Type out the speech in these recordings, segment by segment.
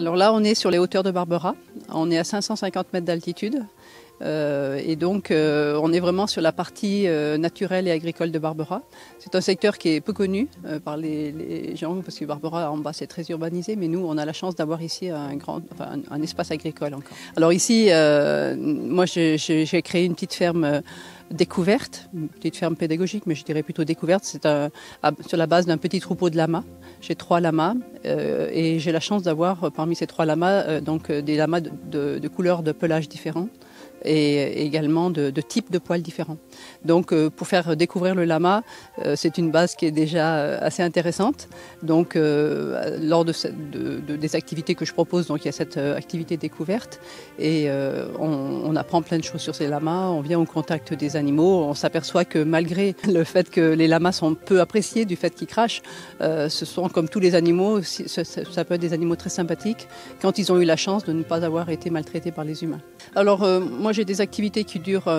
Alors là, on est sur les hauteurs de Barbera. On est à 550 mètres d'altitude. Et donc, on est vraiment sur la partie naturelle et agricole de Barbera. C'est un secteur qui est peu connu par les gens, parce que Barbera, en bas, c'est très urbanisé, mais nous, on a la chance d'avoir ici un espace agricole encore. Alors ici, moi, j'ai créé une petite ferme découverte, une petite ferme pédagogique, mais je dirais plutôt découverte. C'est sur la base d'un petit troupeau de lamas. J'ai 3 lamas et j'ai la chance d'avoir parmi ces 3 lamas des lamas de couleurs de pelage différents et également de types de poils différents. Donc pour faire découvrir le lama, c'est une base qui est déjà assez intéressante. Donc lors des activités que je propose, donc il y a cette activité découverte et on apprend plein de choses sur ces lamas, on vient au contact des animaux, on s'aperçoit que malgré le fait que les lamas sont peu appréciés du fait qu'ils crachent, ce sont comme tous les animaux, ça peut être des animaux très sympathiques quand ils ont eu la chance de ne pas avoir été maltraités par les humains. Alors moi j'ai des activités qui durent,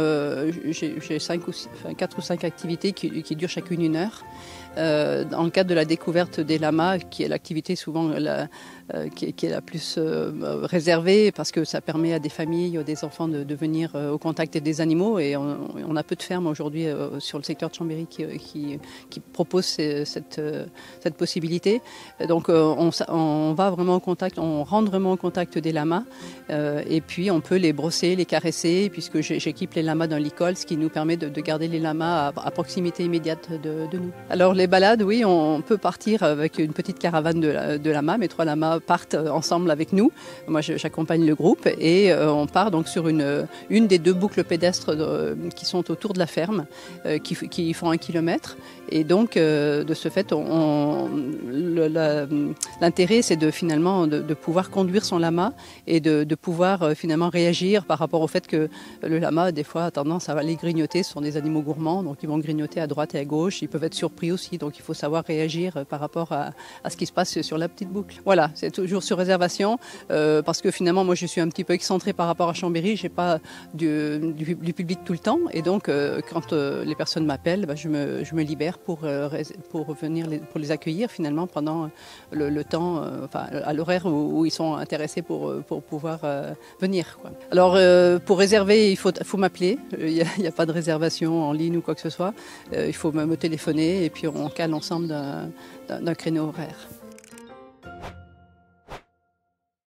j'ai 4 ou 5 activités qui durent chacune 1 heure. Dans le cadre de la découverte des lamas, qui est l'activité souvent qui est la plus réservée, parce que ça permet à des familles, des enfants de venir au contact des animaux, et on a peu de fermes aujourd'hui sur le secteur de Chambéry qui proposent cette possibilité. Donc on va vraiment au contact, on rentre vraiment au contact des lamas, et puis on peut les brosser, les caresser, puisque j'équipe les lamas d'un licol, ce qui nous permet de garder les lamas à proximité immédiate de nous. Alors les balades, oui, on peut partir avec une petite caravane de lamas. Mes 3 lamas partent ensemble avec nous. Moi, j'accompagne le groupe et on part donc sur une des 2 boucles pédestres qui sont autour de la ferme, qui font 1 kilomètre. Et donc, de ce fait, l'intérêt, c'est finalement de pouvoir conduire son lama et de pouvoir finalement réagir par rapport au fait que le lama, des fois, a tendance à aller grignoter. Ce sont des animaux gourmands, donc ils vont grignoter à droite et à gauche. Ils peuvent être surpris aussi, donc il faut savoir réagir par rapport à ce qui se passe sur la petite boucle. Voilà, c'est toujours sur réservation, parce que finalement, moi, je suis un petit peu excentrée par rapport à Chambéry. J'ai pas du public tout le temps, et donc quand les personnes m'appellent, je me libère pour venir pour les accueillir finalement pendant le temps, à l'horaire où ils sont intéressés pour pouvoir venir, quoi. Alors pour réserver, il faut m'appeler. Il n'y a pas de réservation en ligne ou quoi que ce soit. Il faut me téléphoner et puis on cale ensemble d'un créneau horaire.